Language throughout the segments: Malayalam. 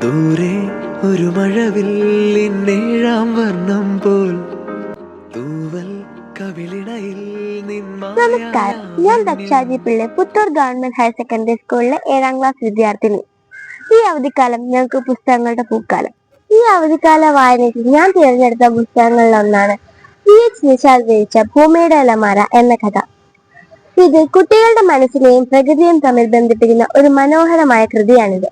ദൂരെ ഒരു മഴവില്ലിന്നേഴാം വർണ്ണം പോൽ തൂവൽ കവിളിണയിൽ നമസ്കാരം, ഞാൻ Dakshaji Pillai, Puthur government higher secondary സ്കൂളിലെ 7ാം ക്ലാസ് വിദ്യാർത്ഥിനി. ഈ അവധിക്കാലം ഞങ്ങൾക്ക് പുസ്തകങ്ങളുടെ പൂക്കാലം. ഈ അവധിക്കാല വായനയ്ക്ക് ഞാൻ തിരഞ്ഞെടുത്ത പുസ്തകങ്ങളിലൊന്നാണ് PH നിഷാദ് രചിച്ച ഭൂമിയുടെ അലമാര എന്ന കഥ. ഇത് കുട്ടികളുടെ മനസ്സിനെയും പ്രകൃതിയും തമ്മിൽ ബന്ധിപ്പിക്കുന്ന ഒരു മനോഹരമായ കൃതിയാണിത്.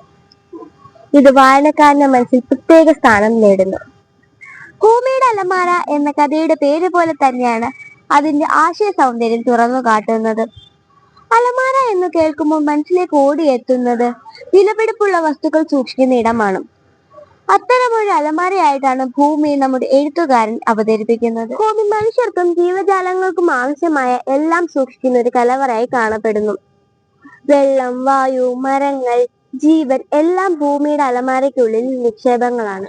ഇത് വായനക്കാരന്റെ മനസ്സിൽ പ്രത്യേക സ്ഥാനം നേടുന്നു. ഭൂമിയുടെ അലമാര എന്ന കഥയുടെ പേര് പോലെ തന്നെയാണ് അതിന്റെ ആശയ സൗന്ദര്യം തുറന്നു കാട്ടുന്നത്. അലമാര എന്ന് കേൾക്കുമ്പോൾ മനസ്സിലേക്ക് ഓടിയെത്തുന്നത് വിലപിടിപ്പുള്ള വസ്തുക്കൾ സൂക്ഷിക്കുന്ന ഇടമാണ്. അത്തരമൊരു അലമാരയായിട്ടാണ് ഭൂമി നമ്മുടെ എഴുത്തുകാരൻ അവതരിപ്പിക്കുന്നത്. ഭൂമി മനുഷ്യർക്കും ജീവജാലങ്ങൾക്കും ആവശ്യമായ എല്ലാം സൂക്ഷിക്കുന്ന ഒരു കലവറയായി കാണപ്പെടുന്നു. വെള്ളം, വായു, മരങ്ങൾ, ജീവൻ എല്ലാം ഭൂമിയുടെ അലമാരയ്ക്കുള്ളിൽ നിക്ഷേപങ്ങളാണ്.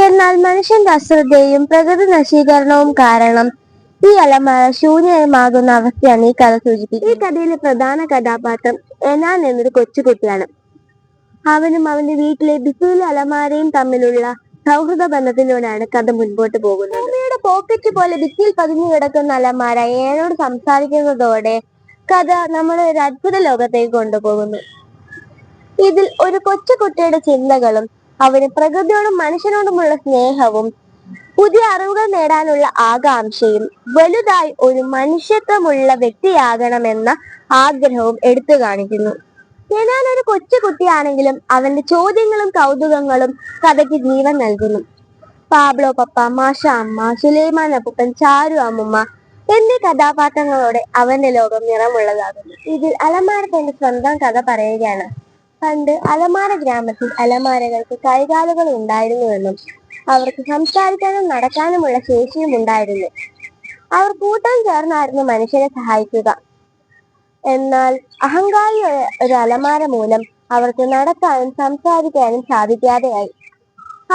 എന്നാൽ മനുഷ്യന്റെ അശ്രദ്ധയും പ്രകൃതി നശീകരണവും കാരണം ഈ അലമാര ശൂന്യമാകുന്ന അവസ്ഥയാണ് ഈ കഥ സൂചിപ്പിക്കുന്നത്. ഈ കഥയിലെ പ്രധാന കഥാപാത്രം എനാൻ എന്നൊരു കൊച്ചുകുട്ടിയാണ്. അവനും അവന്റെ വീട്ടിലെ ഭിത്തിയിലെ അലമാരയും തമ്മിലുള്ള സൗഹൃദ ബന്ധത്തിലൂടെയാണ് കഥ മുൻപോട്ട് പോകുന്നത്. ഭൂമിയുടെ പോക്കറ്റ് പോലെ ഭിത്തിയിൽ പതിഞ്ഞു കിടക്കുന്ന അലമാര ഏനോട് സംസാരിക്കുന്നതോടെ കഥ നമ്മളെ ഒരു അത്ഭുത ലോകത്തേക്ക് കൊണ്ടുപോകുന്നു. ഇതിൽ ഒരു കൊച്ചുകുട്ടിയുടെ ചിന്തകളും അവന് പ്രകൃതിയോടും മനുഷ്യനോടുമുള്ള സ്നേഹവും പുതിയ അറിവുകൾ നേടാനുള്ള ആകാംക്ഷയും വലുതായി ഒരു മനുഷ്യത്വമുള്ള വ്യക്തിയാകണമെന്ന ആഗ്രഹവും എടുത്തു കാണിക്കുന്നു. ഞാൻ ഒരു കൊച്ചുകുട്ടിയാണെങ്കിലും അവന്റെ ചോദ്യങ്ങളും കൗതുകങ്ങളും കഥയ്ക്ക് ജീവൻ നൽകുന്നു. പാബ്ലോ പപ്പ, മാഷ അമ്മ, സുലൈമാൻ അപ്പൂപ്പൻ, ചാരു അമ്മുമ്മ എന്നീ കഥാപാത്രങ്ങളോടെ അവന്റെ ലോകം നിറമുള്ളതാകുന്നു. ഇതിൽ അലമാര തന്റെ സ്വന്തം കഥ പറയുകയാണ്. പണ്ട് അലമാര ഗ്രാമത്തിൽ അലമാരകൾക്ക് കൈകാലുകൾ ഉണ്ടായിരുന്നുവെന്നും അവർക്ക് സംസാരിക്കാനും നടക്കാനുമുള്ള ശേഷിയും ഉണ്ടായിരുന്നു. അവർ കൂട്ടം ചേർന്നായിരുന്നു മനുഷ്യനെ സഹായിക്കുക. എന്നാൽ അഹങ്കാരി ഒരു അലമാര മൂലം അവർക്ക് നടക്കാനും സംസാരിക്കാനും സാധിക്കാതെയായി.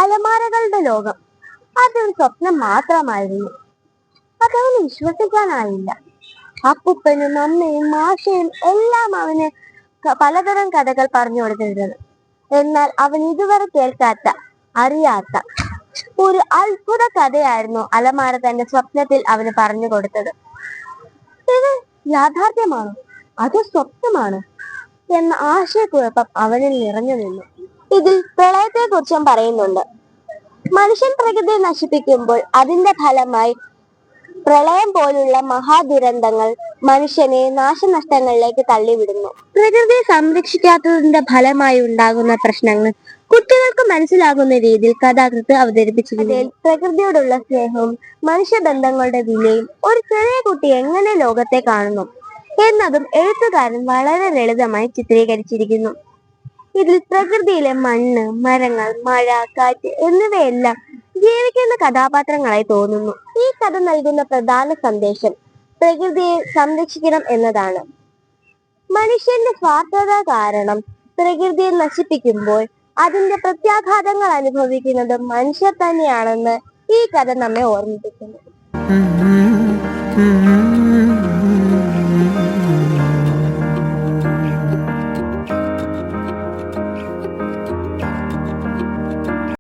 അലമാരകളുടെ ലോകം അതൊരു സ്വപ്നം മാത്രമായിരുന്നു. അതവന് വിശ്വസിക്കാനായില്ല. അപ്പൂപ്പനും അമ്മയും മാഷയും എല്ലാം അവന് പലതരം കഥകൾ പറഞ്ഞു കൊടുത്തിരുന്നത്. എന്നാൽ അവൻ ഇതുവരെ കേൾക്കാത്ത, അറിയാത്ത ഒരു അത്ഭുത കഥയായിരുന്നു അലമാര തന്റെ സ്വപ്നത്തിൽ അവന് പറഞ്ഞു കൊടുത്തത്. ഇത് യാഥാർത്ഥ്യമാണോ അതോ സ്വപ്നമാണോ എന്ന ആശയക്കുഴപ്പം അവനിൽ നിറഞ്ഞു നിന്നു. ഇതിൽ പ്രളയത്തെ കുറിച്ചും പറയുന്നുണ്ട്. മനുഷ്യൻ പ്രകൃതിയെ നശിപ്പിക്കുമ്പോൾ അതിന്റെ ഫലമായി പ്രളയം പോലുള്ള മഹാദുരന്തങ്ങൾ മനുഷ്യനെ നാശനഷ്ടങ്ങളിലേക്ക് തള്ളിവിടുന്നു. പ്രകൃതിയെ സംരക്ഷിക്കാത്തതിന്റെ ഫലമായി ഉണ്ടാകുന്ന പ്രശ്നങ്ങൾ കുട്ടികൾക്ക് മനസ്സിലാകുന്ന രീതിയിൽ കഥാകൃത്ത് അവതരിപ്പിച്ചിരുന്നു. പ്രകൃതിയോടുള്ള സ്നേഹവും മനുഷ്യബന്ധങ്ങളുടെ വിലയും ഒരു ചെറിയ കുട്ടി എങ്ങനെ ലോകത്തെ കാണുന്നു എന്നതും എഴുത്തുകാരൻ വളരെ ലളിതമായി ചിത്രീകരിച്ചിരിക്കുന്നു. ഇതിൽ പ്രകൃതിയിലെ മണ്ണ്, മരങ്ങൾ, മഴ, കാറ്റ് എന്നിവയെല്ലാം ജീവിക്കുന്ന കഥാപാത്രങ്ങളായി തോന്നുന്നു. ഈ കഥ നൽകുന്ന പ്രധാന സന്ദേശം പ്രകൃതിയെ സംരക്ഷിക്കണം എന്നതാണ്. മനുഷ്യന്റെ സ്വാർത്ഥത കാരണം പ്രകൃതിയെ നശിപ്പിക്കുമ്പോൾ അതിന്റെ പ്രത്യാഘാതങ്ങൾ അനുഭവിക്കുന്നത് മനുഷ്യർ തന്നെയാണെന്ന് ഈ കഥ നമ്മെ ഓർമ്മിപ്പിക്കുന്നു.